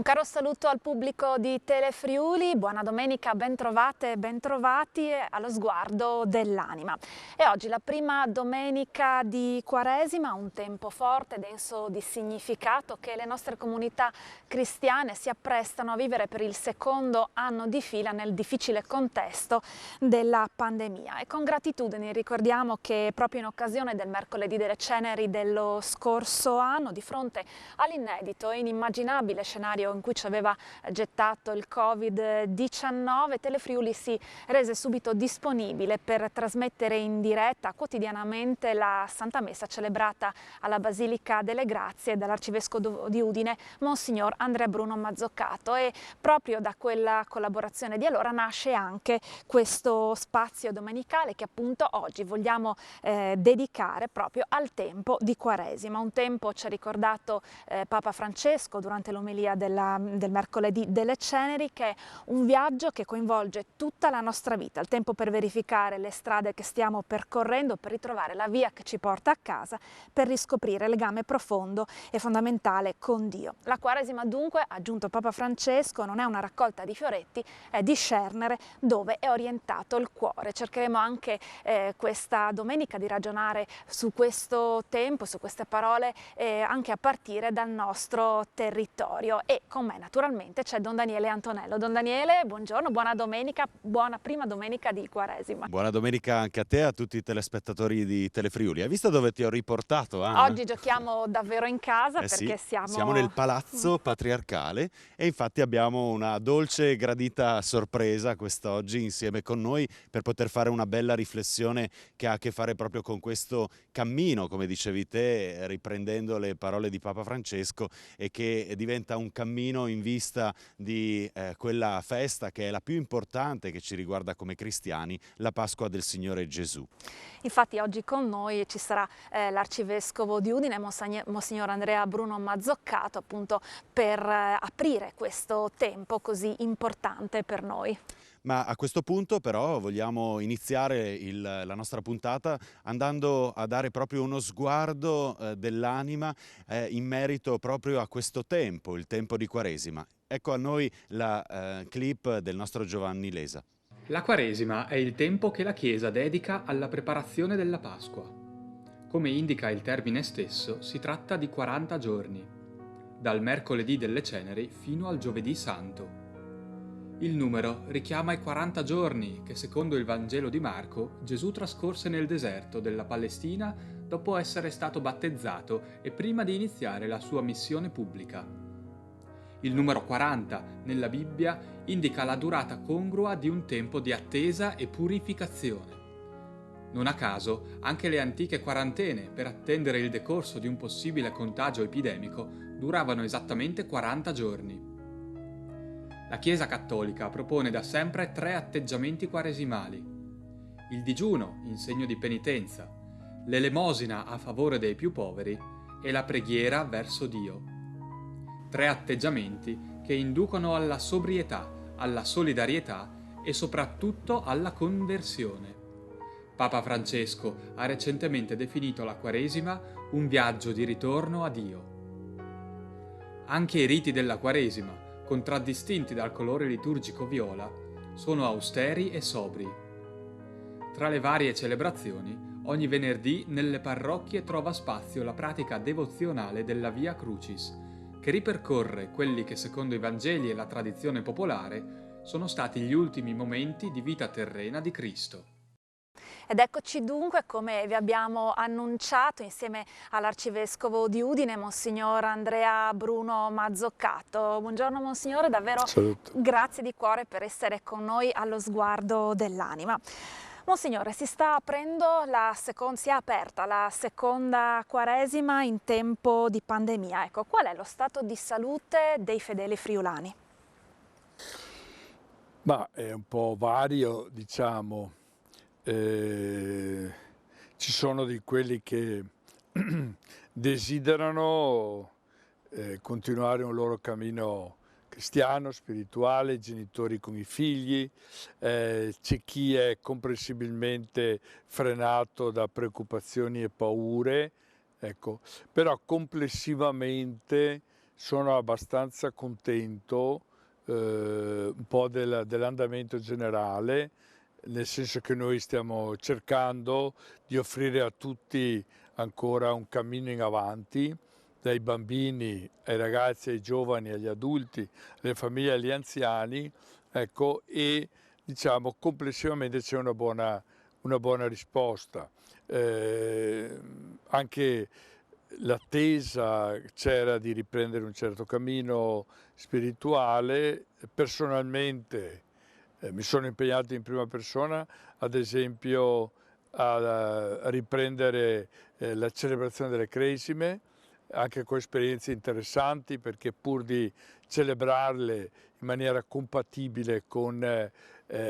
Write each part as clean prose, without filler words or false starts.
Un caro saluto al pubblico di Telefriuli, buona domenica, bentrovate e bentrovati allo sguardo dell'anima. E oggi la prima domenica di Quaresima, un tempo forte, denso di significato che le nostre comunità cristiane si apprestano a vivere per il secondo anno di fila nel difficile contesto della pandemia. E con gratitudine ricordiamo che proprio in occasione del mercoledì delle ceneri dello scorso anno, di fronte all'inedito e inimmaginabile scenario in cui ci aveva gettato il Covid-19, Telefriuli si rese subito disponibile per trasmettere in diretta quotidianamente la Santa Messa celebrata alla Basilica delle Grazie dall'Arcivescovo di Udine, Monsignor Andrea Bruno Mazzoccato, e proprio da quella collaborazione di allora nasce anche questo spazio domenicale che appunto oggi vogliamo dedicare proprio al tempo di Quaresima, un tempo, ci ha ricordato Papa Francesco durante l'omelia del mercoledì delle ceneri, che è un viaggio che coinvolge tutta la nostra vita, il tempo per verificare le strade che stiamo percorrendo, per ritrovare la via che ci porta a casa, per riscoprire il legame profondo e fondamentale con Dio. La Quaresima dunque, ha aggiunto Papa Francesco, non è una raccolta di fioretti, è discernere dove è orientato il cuore. Cercheremo anche questa domenica di ragionare su questo tempo, su queste parole, anche a partire dal nostro territorio, e con me naturalmente c'è Don Daniele Antonello. Don Daniele, buongiorno, buona domenica, buona prima domenica di Quaresima. Buona domenica anche a te e a tutti i telespettatori di Telefriuli. Hai visto dove ti ho riportato, Anna? Oggi giochiamo davvero in casa perché Sì, siamo nel palazzo patriarcale e infatti abbiamo una dolce e gradita sorpresa quest'oggi insieme con noi per poter fare una bella riflessione che ha a che fare proprio con questo cammino, come dicevi te, riprendendo le parole di Papa Francesco, e che diventa un cammino in vista di quella festa che è la più importante che ci riguarda come cristiani, la Pasqua del Signore Gesù. Infatti oggi con noi ci sarà l'Arcivescovo di Udine, Monsignor Andrea Bruno Mazzoccato, appunto per aprire questo tempo così importante per noi. Ma a questo punto però vogliamo iniziare la nostra puntata andando a dare proprio uno sguardo dell'anima in merito proprio a questo tempo, il tempo di Quaresima. Ecco a noi la clip del nostro Giovanni Lesa. La Quaresima è il tempo che la Chiesa dedica alla preparazione della Pasqua. Come indica il termine stesso, si tratta di 40 giorni, dal mercoledì delle ceneri fino al giovedì santo. Il numero richiama i 40 giorni che, secondo il Vangelo di Marco, Gesù trascorse nel deserto della Palestina dopo essere stato battezzato e prima di iniziare la sua missione pubblica. Il numero 40 nella Bibbia indica la durata congrua di un tempo di attesa e purificazione. Non a caso, anche le antiche quarantene per attendere il decorso di un possibile contagio epidemico duravano esattamente 40 giorni. La Chiesa Cattolica propone da sempre 3 atteggiamenti quaresimali: il digiuno in segno di penitenza, l'elemosina a favore dei più poveri e la preghiera verso Dio. 3 atteggiamenti che inducono alla sobrietà, alla solidarietà e soprattutto alla conversione. Papa Francesco ha recentemente definito la Quaresima un viaggio di ritorno a Dio. Anche i riti della Quaresima, contraddistinti dal colore liturgico viola, sono austeri e sobri. Tra le varie celebrazioni, ogni venerdì nelle parrocchie trova spazio la pratica devozionale della Via Crucis, che ripercorre quelli che secondo i Vangeli e la tradizione popolare sono stati gli ultimi momenti di vita terrena di Cristo. Ed eccoci dunque, come vi abbiamo annunciato, insieme all'Arcivescovo di Udine, Monsignor Andrea Bruno Mazzoccato. Buongiorno Monsignore, davvero Saluto. grazie di cuore per essere con noi allo sguardo dell'anima. Monsignore, si è aperta la seconda Quaresima in tempo di pandemia. Ecco, qual è lo stato di salute dei fedeli friulani? Ma è un po' vario, diciamo. Ci sono di quelli che desiderano continuare un loro cammino cristiano, spirituale, genitori con i figli, c'è chi è comprensibilmente frenato da preoccupazioni e paure, ecco. Però complessivamente sono abbastanza contento un po' dell'andamento generale, nel senso che noi stiamo cercando di offrire a tutti ancora un cammino in avanti, dai bambini ai ragazzi, ai giovani, agli adulti, alle famiglie, agli anziani, ecco, e diciamo complessivamente c'è una buona risposta. Anche l'attesa c'era di riprendere un certo cammino spirituale. Personalmente mi sono impegnato in prima persona, ad esempio, a riprendere la celebrazione delle Cresime, anche con esperienze interessanti, perché pur di celebrarle in maniera compatibile con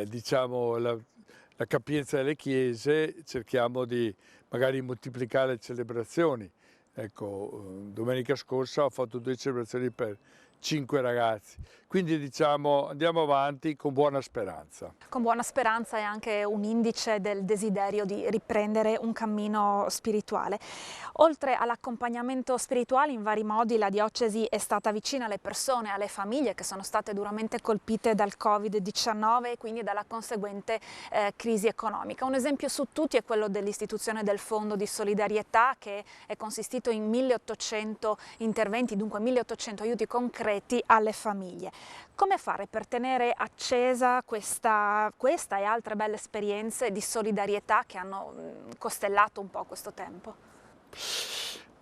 diciamo, la capienza delle chiese, cerchiamo di magari moltiplicare le celebrazioni. Ecco, domenica scorsa ho fatto 2 celebrazioni per 5 ragazzi, quindi diciamo andiamo avanti con buona speranza. Con buona speranza è anche un indice del desiderio di riprendere un cammino spirituale. Oltre all'accompagnamento spirituale, in vari modi la diocesi è stata vicina alle persone, alle famiglie che sono state duramente colpite dal Covid-19 e quindi dalla conseguente crisi economica. Un esempio su tutti è quello dell'istituzione del Fondo di Solidarietà, che è consistito in 1800 interventi, dunque 1800 aiuti concreti alle famiglie. Come fare per tenere accesa questa e altre belle esperienze di solidarietà che hanno costellato un po' questo tempo?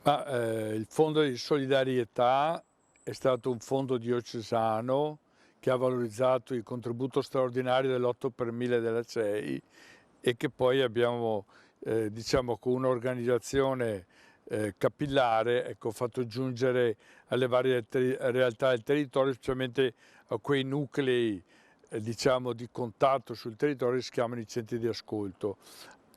Il Fondo di Solidarietà è stato un fondo diocesano che ha valorizzato il contributo straordinario dell'8 per 1000 della CEI e che poi abbiamo, diciamo, con un'organizzazione capillare, ecco, fatto giungere alle varie realtà del territorio, specialmente a quei nuclei diciamo, di contatto sul territorio che si chiamano i centri di ascolto.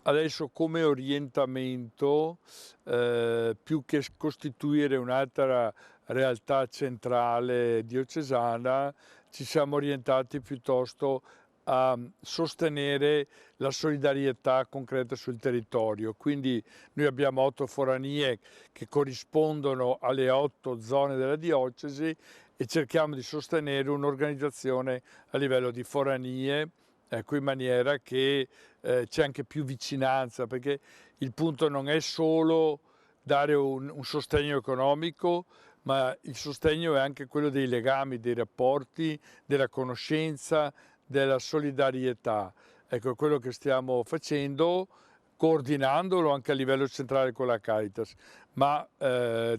Adesso come orientamento, più che costituire un'altra realtà centrale diocesana, ci siamo orientati piuttosto a sostenere la solidarietà concreta sul territorio. Quindi noi abbiamo 8 foranie che corrispondono alle 8 zone della diocesi e cerchiamo di sostenere un'organizzazione a livello di foranie, ecco, in maniera che c'è anche più vicinanza, perché il punto non è solo dare un sostegno economico, ma il sostegno è anche quello dei legami, dei rapporti, della conoscenza, della solidarietà. Ecco, quello che stiamo facendo, coordinandolo anche a livello centrale con la Caritas, ma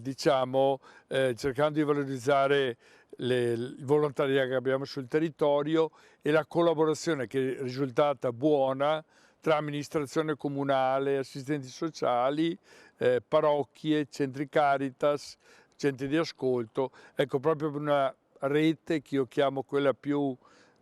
diciamo cercando di valorizzare il volontariato che abbiamo sul territorio e la collaborazione che è risultata buona tra amministrazione comunale, assistenti sociali, parrocchie, centri Caritas, centri di ascolto, ecco, proprio una rete che io chiamo quella più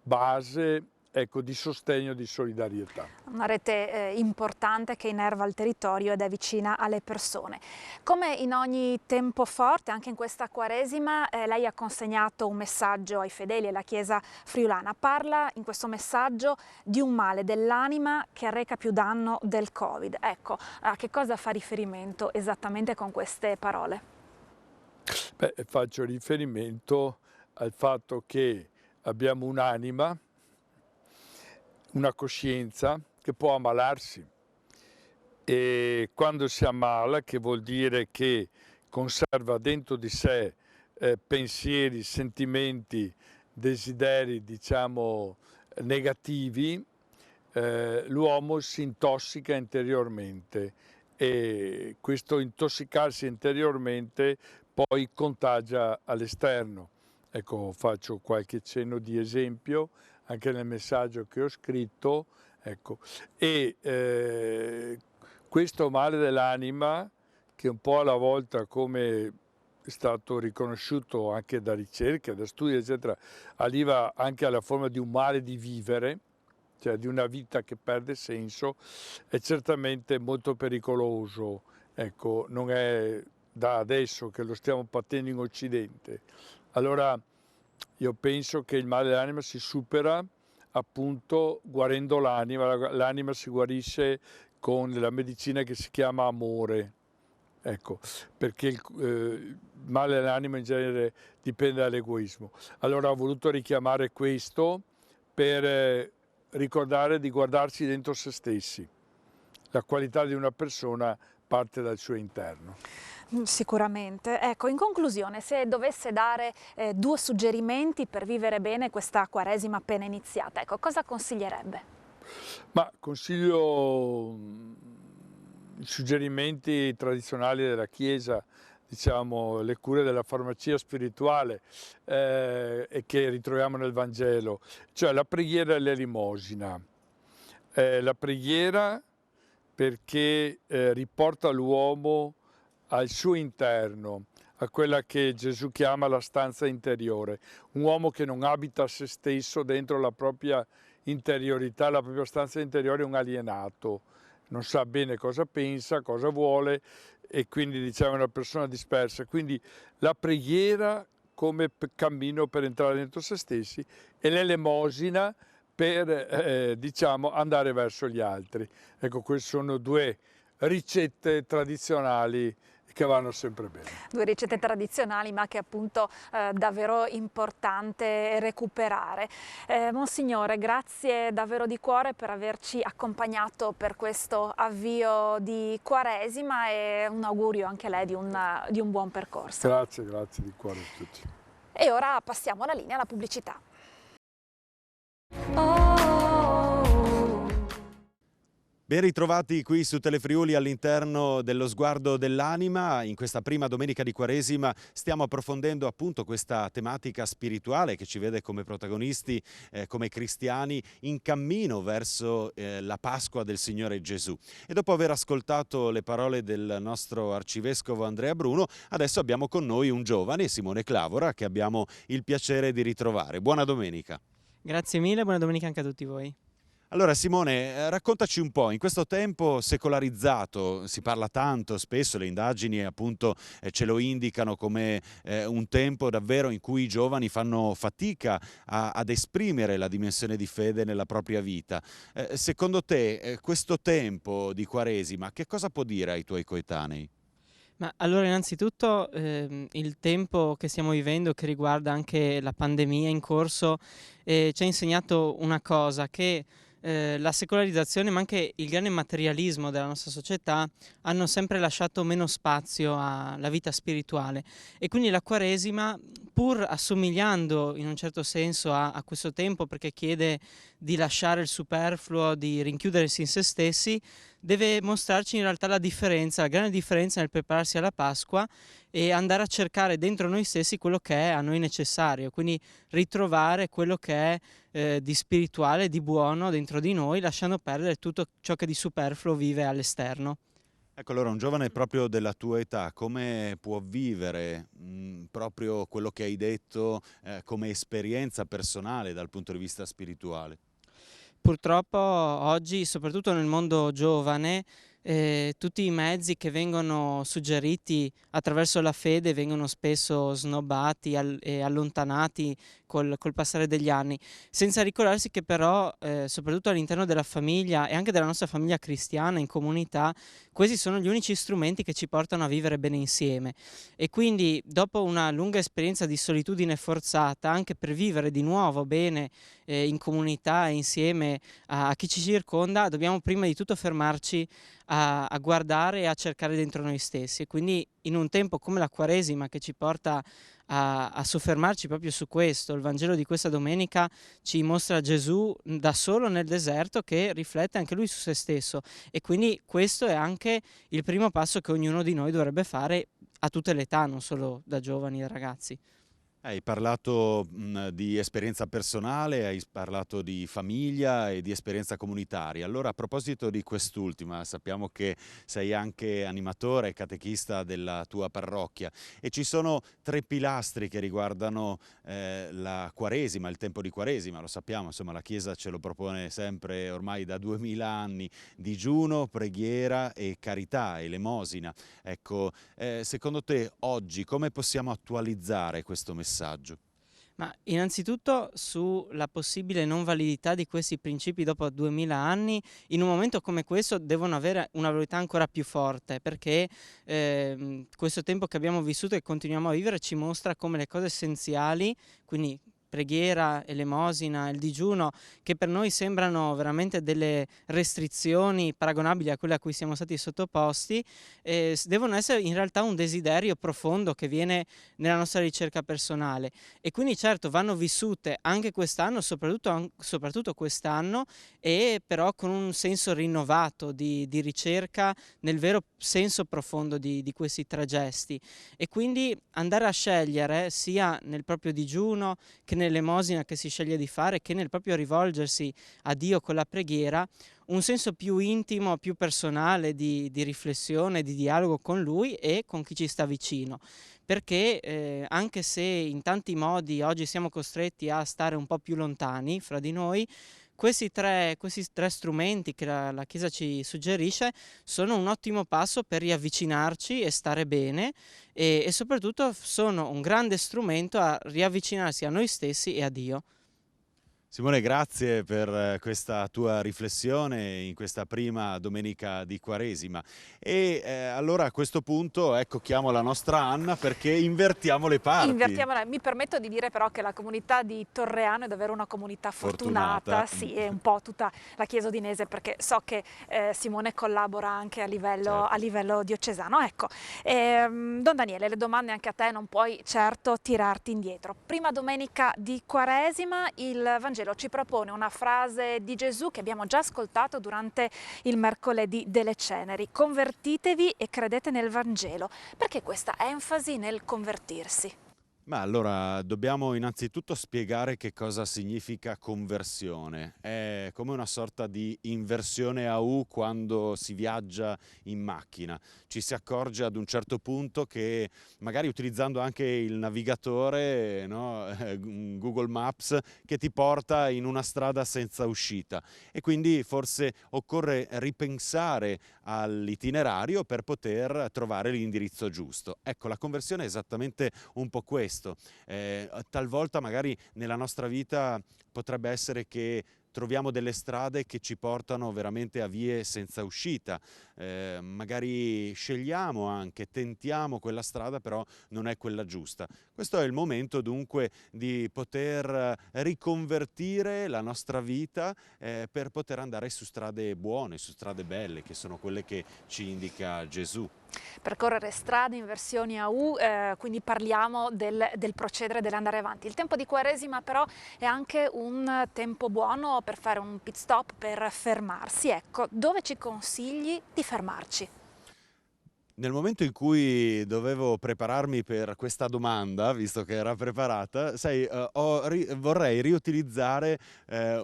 base, ecco, di sostegno, di solidarietà. Una rete importante che innerva il territorio ed è vicina alle persone. Come in ogni tempo forte, anche in questa Quaresima, lei ha consegnato un messaggio ai fedeli e alla Chiesa friulana. Parla in questo messaggio di un male dell'anima che arreca più danno del Covid. Ecco, a che cosa fa riferimento esattamente con queste parole? Beh, faccio riferimento al fatto che abbiamo un'anima, una coscienza che può ammalarsi e quando si ammala, che vuol dire che conserva dentro di sé pensieri, sentimenti, desideri, diciamo, negativi, l'uomo si intossica interiormente e questo intossicarsi interiormente poi contagia all'esterno. Ecco, faccio qualche cenno di esempio anche nel messaggio che ho scritto, ecco. E questo male dell'anima, che un po' alla volta, come è stato riconosciuto anche da ricerche, da studi, eccetera, arriva anche alla forma di un male di vivere, cioè di una vita che perde senso, è certamente molto pericoloso. Ecco, non è da adesso che lo stiamo patendo in Occidente. Allora io penso che il male dell'anima si supera appunto guarendo l'anima. L'anima si guarisce con la medicina che si chiama amore. Ecco, perché male all'anima in genere dipende dall'egoismo. Allora ho voluto richiamare questo per ricordare di guardarsi dentro se stessi. La qualità di una persona parte dal suo interno. Sicuramente. Ecco, in conclusione, se dovesse dare 2 suggerimenti per vivere bene questa Quaresima appena iniziata, ecco, cosa consiglierebbe? Ma consiglio i suggerimenti tradizionali della Chiesa, diciamo le cure della farmacia spirituale e che ritroviamo nel Vangelo, cioè la preghiera e l'elemosina. La preghiera perché riporta l'uomo al suo interno, a quella che Gesù chiama la stanza interiore, un uomo che non abita se stesso dentro la propria interiorità, la propria stanza interiore è un alienato, non sa bene cosa pensa, cosa vuole e quindi diciamo è una persona dispersa. Quindi la preghiera come cammino per entrare dentro se stessi e l'elemosina per diciamo andare verso gli altri. Ecco, queste sono 2 ricette tradizionali che vanno sempre bene. 2 ricette tradizionali ma che appunto davvero importante recuperare. Monsignore, grazie davvero di cuore per averci accompagnato per questo avvio di Quaresima e un augurio anche a lei di un buon percorso. Grazie di cuore a tutti. E ora passiamo la linea alla pubblicità. Ben ritrovati qui su Telefriuli all'interno dello Sguardo dell'Anima. In questa prima domenica di Quaresima stiamo approfondendo appunto questa tematica spirituale che ci vede come protagonisti, come cristiani in cammino verso la Pasqua del Signore Gesù. E dopo aver ascoltato le parole del nostro arcivescovo Andrea Bruno, adesso abbiamo con noi un giovane, Simone Clavora, che abbiamo il piacere di ritrovare. Buona domenica. Grazie mille, buona domenica anche a tutti voi. Allora Simone, raccontaci un po', in questo tempo secolarizzato si parla tanto, spesso le indagini appunto ce lo indicano come un tempo davvero in cui i giovani fanno fatica ad esprimere la dimensione di fede nella propria vita. Secondo te questo tempo di Quaresima che cosa può dire ai tuoi coetanei? Ma allora innanzitutto il tempo che stiamo vivendo, che riguarda anche la pandemia in corso, ci ha insegnato una cosa, che la secolarizzazione ma anche il grande materialismo della nostra società hanno sempre lasciato meno spazio alla vita spirituale e quindi la Quaresima, pur assomigliando in un certo senso a questo tempo, perché chiede di lasciare il superfluo, di rinchiudersi in se stessi, deve mostrarci in realtà la differenza, la grande differenza nel prepararsi alla Pasqua e andare a cercare dentro noi stessi quello che è a noi necessario, quindi ritrovare quello che è di spirituale, di buono dentro di noi, lasciando perdere tutto ciò che di superfluo vive all'esterno. Ecco, allora un giovane proprio della tua età come può vivere proprio quello che hai detto come esperienza personale dal punto di vista spirituale? Purtroppo oggi, soprattutto nel mondo giovane, tutti i mezzi che vengono suggeriti attraverso la fede vengono spesso snobbati e allontanati col passare degli anni, senza ricordarsi che però, soprattutto all'interno della famiglia e anche della nostra famiglia cristiana, in comunità, questi sono gli unici strumenti che ci portano a vivere bene insieme. E quindi, dopo una lunga esperienza di solitudine forzata, anche per vivere di nuovo bene in comunità e insieme a chi ci circonda, dobbiamo prima di tutto fermarci a guardare e a cercare dentro noi stessi. E quindi in un tempo come la Quaresima, che ci porta a soffermarci proprio su questo, il Vangelo di questa domenica ci mostra Gesù da solo nel deserto che riflette anche lui su se stesso e quindi questo è anche il primo passo che ognuno di noi dovrebbe fare a tutte le età, non solo da giovani e ragazzi. Hai parlato di esperienza personale, hai parlato di famiglia e di esperienza comunitaria. Allora, a proposito di quest'ultima, sappiamo che sei anche animatore e catechista della tua parrocchia e ci sono 3 pilastri che riguardano la Quaresima, il tempo di Quaresima. Lo sappiamo, insomma, la Chiesa ce lo propone sempre ormai da 2000 anni: digiuno, preghiera e carità, elemosina. Ecco, secondo te oggi come possiamo attualizzare questo messaggio? Ma innanzitutto sulla possibile non validità di questi principi dopo 2000 anni, in un momento come questo devono avere una validità ancora più forte, perché questo tempo che abbiamo vissuto e continuiamo a vivere ci mostra come le cose essenziali, quindi preghiera, elemosina, il digiuno, che per noi sembrano veramente delle restrizioni paragonabili a quelle a cui siamo stati sottoposti, devono essere in realtà un desiderio profondo che viene nella nostra ricerca personale. E quindi certo vanno vissute anche quest'anno, soprattutto quest'anno, e però con un senso rinnovato di ricerca nel vero senso profondo di questi tre gesti. E quindi andare a scegliere sia nel proprio digiuno che nell'elemosina che si sceglie di fare, che nel proprio rivolgersi a Dio con la preghiera, un senso più intimo, più personale di riflessione, di dialogo con Lui e con chi ci sta vicino. Perché anche se in tanti modi oggi siamo costretti a stare un po' più lontani fra di noi, questi tre strumenti che la Chiesa ci suggerisce sono un ottimo passo per riavvicinarci e stare bene e soprattutto sono un grande strumento a riavvicinarsi a noi stessi e a Dio. Simone, grazie per questa tua riflessione in questa prima domenica di Quaresima. E allora a questo punto ecco chiamo la nostra Anna perché invertiamo le parti. Mi permetto di dire però che la comunità di Torreano è davvero una comunità fortunata. Sì, è un po' tutta la Chiesa udinese, perché so che Simone collabora anche a livello diocesano. Ecco, Don Daniele, le domande anche a te, non puoi certo tirarti indietro. Prima domenica di Quaresima, il Vangelo ci propone una frase di Gesù che abbiamo già ascoltato durante il mercoledì delle Ceneri: convertitevi e credete nel Vangelo. Perché questa enfasi nel convertirsi? Ma allora dobbiamo innanzitutto spiegare che cosa significa conversione. È come una sorta di inversione a U quando si viaggia in macchina. Ci si accorge ad un certo punto che magari utilizzando anche il navigatore, no? Google Maps, che ti porta in una strada senza uscita e quindi forse occorre ripensare all'itinerario per poter trovare l'indirizzo giusto. Ecco, la conversione è esattamente un po' questo. Talvolta magari nella nostra vita potrebbe essere che troviamo delle strade che ci portano veramente a vie senza uscita, magari scegliamo anche, tentiamo quella strada, però non è quella giusta. Questo è il momento dunque di poter riconvertire la nostra vita per poter andare su strade buone, su strade belle, che sono quelle che ci indica Gesù. Percorrere strade in versioni a U, quindi parliamo del procedere, dell'andare avanti. Il tempo di Quaresima però è anche un tempo buono per fare un pit stop, per fermarsi. Ecco, dove ci consigli di fermarci? Nel momento in cui dovevo prepararmi per questa domanda, visto che era preparata, sai, vorrei riutilizzare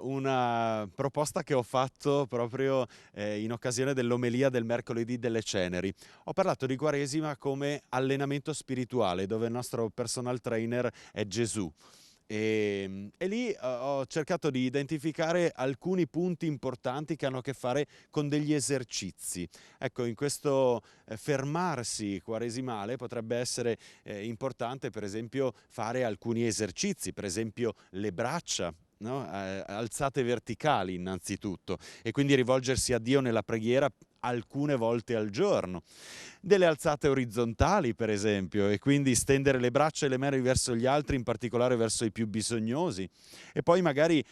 una proposta che ho fatto proprio in occasione dell'omelia del mercoledì delle Ceneri. Ho parlato di Quaresima come allenamento spirituale, dove il nostro personal trainer è Gesù. E lì ho cercato di identificare alcuni punti importanti che hanno a che fare con degli esercizi. Ecco, in questo fermarsi quaresimale potrebbe essere importante, per esempio, fare alcuni esercizi, per esempio le braccia, no? Alzate verticali innanzitutto, e quindi rivolgersi a Dio nella preghiera alcune volte al giorno. Delle alzate orizzontali, per esempio, e quindi stendere le braccia e le mani verso gli altri, in particolare verso i più bisognosi. E poi magari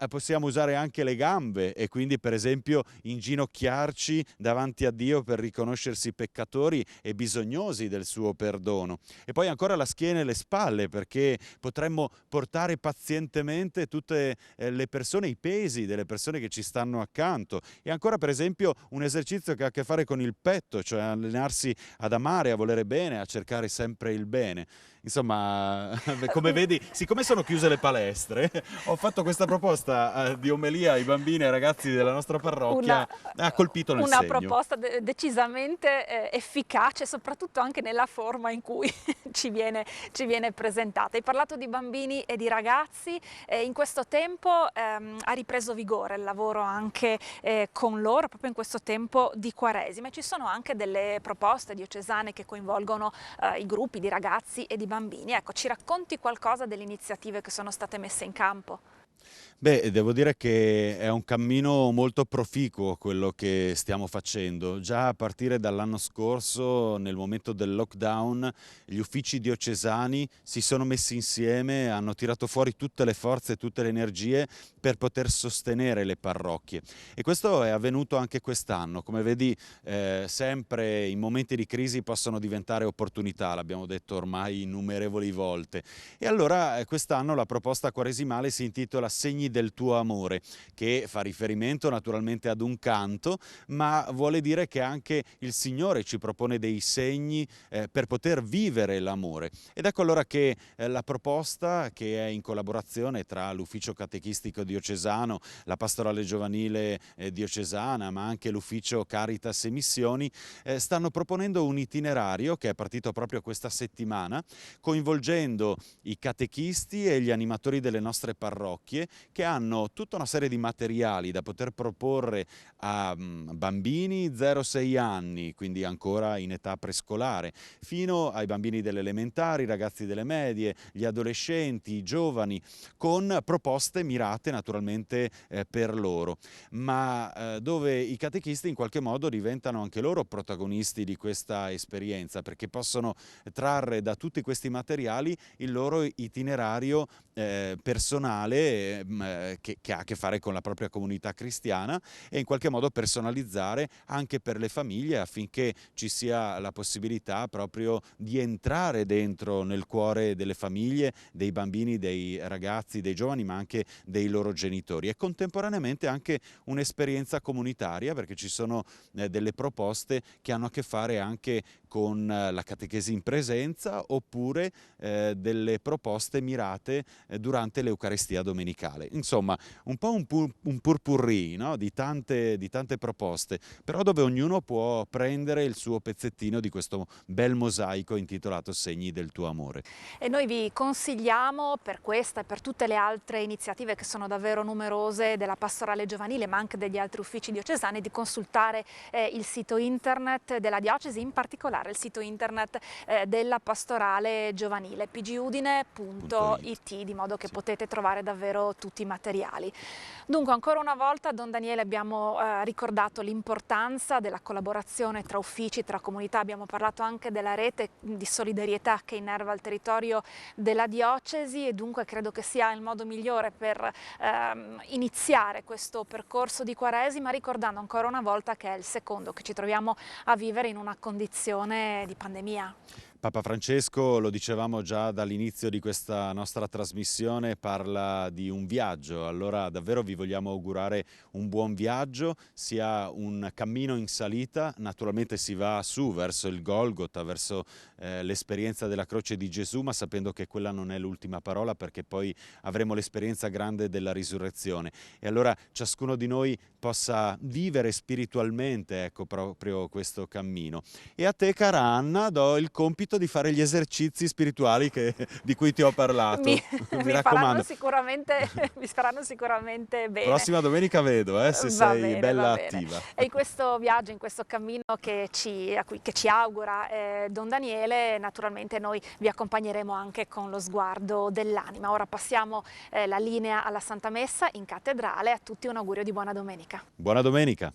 possiamo usare anche le gambe e quindi, per esempio, inginocchiarci davanti a Dio per riconoscersi peccatori e bisognosi del suo perdono. E poi ancora la schiena e le spalle, perché potremmo portare pazientemente tutte le persone, i pesi delle persone che ci stanno accanto. E ancora, per esempio, un esercizio che ha a che fare con il petto, cioè allenarsi ad amare, a volere bene, a cercare sempre il bene. Insomma, come vedi, siccome sono chiuse le palestre, ho fatto questa proposta di omelia ai bambini e ai ragazzi della nostra parrocchia, ha colpito nel segno. Una proposta decisamente efficace, soprattutto anche nella forma in cui ci viene presentata. Hai parlato di bambini e di ragazzi, in questo tempo ha ripreso vigore il lavoro anche con loro, proprio in questo tempo tempo di Quaresima. E ci sono anche delle proposte diocesane che coinvolgono i gruppi di ragazzi e di bambini. Ecco, ci racconti qualcosa delle iniziative che sono state messe in campo? Beh, devo dire che è un cammino molto proficuo quello che stiamo facendo. Già a partire dall'anno scorso, nel momento del lockdown, gli uffici diocesani si sono messi insieme, hanno tirato fuori tutte le forze e tutte le energie per poter sostenere le parrocchie. E questo è avvenuto anche quest'anno. Come vedi, sempre in momenti di crisi possono diventare opportunità, l'abbiamo detto ormai innumerevoli volte. E allora quest'anno la proposta quaresimale si intitola Segni del tuo amore, che fa riferimento naturalmente ad un canto, ma vuole dire che anche il Signore ci propone dei segni per poter vivere l'amore. Ed ecco allora che la proposta, che è in collaborazione tra l'ufficio catechistico diocesano, la pastorale giovanile diocesana, ma anche l'ufficio Caritas e Missioni, stanno proponendo un itinerario che è partito proprio questa settimana, coinvolgendo i catechisti e gli animatori delle nostre parrocchie, che hanno tutta una serie di materiali da poter proporre a bambini 0-6 anni, quindi ancora in età prescolare, fino ai bambini delle elementari, i ragazzi delle medie, gli adolescenti, i giovani, con proposte mirate naturalmente per loro, ma dove i catechisti in qualche modo diventano anche loro protagonisti di questa esperienza, perché possono trarre da tutti questi materiali il loro itinerario personale che ha a che fare con la propria comunità cristiana, e in qualche modo personalizzare anche per le famiglie, affinché ci sia la possibilità proprio di entrare dentro nel cuore delle famiglie, dei bambini, dei ragazzi, dei giovani, ma anche dei loro genitori, e contemporaneamente anche un'esperienza comunitaria, perché ci sono delle proposte che hanno a che fare anche con la catechesi in presenza, oppure delle proposte mirate durante l'Eucaristia domenicale. Insomma, un po' un purpurri, no? di tante proposte, però dove ognuno può prendere il suo pezzettino di questo bel mosaico intitolato Segni del tuo amore. E noi vi consigliamo, per questa e per tutte le altre iniziative che sono davvero numerose della pastorale giovanile, ma anche degli altri uffici diocesani, di consultare il sito internet della diocesi, in particolare il sito internet della pastorale giovanile, pgudine.it, di modo che potete trovare davvero tutti i materiali. Dunque, ancora una volta, Don Daniele, abbiamo ricordato l'importanza della collaborazione tra uffici, tra comunità, abbiamo parlato anche della rete di solidarietà che innerva il territorio della diocesi, e dunque credo che sia il modo migliore per iniziare questo percorso di Quaresima, ricordando ancora una volta che è il secondo che ci troviamo a vivere in una condizione di pandemia. Papa Francesco, lo dicevamo già dall'inizio di questa nostra trasmissione, parla di un viaggio. Allora davvero vi vogliamo augurare un buon viaggio, sia un cammino in salita, naturalmente si va su verso il Golgota, verso l'esperienza della croce di Gesù, ma sapendo che quella non è l'ultima parola, perché poi avremo l'esperienza grande della risurrezione. E allora ciascuno di noi possa vivere spiritualmente, ecco, proprio questo cammino. E a te, cara Anna, do il compito di fare gli esercizi spirituali di cui ti ho parlato. Mi raccomando. Mi faranno sicuramente bene. Prossima domenica vedo, se sei bene, bella attiva. E in questo viaggio, in questo cammino che ci augura Don Daniele, naturalmente noi vi accompagneremo anche con lo sguardo dell'anima. Ora passiamo la linea alla Santa Messa in cattedrale. A tutti un augurio di buona domenica. Buona domenica.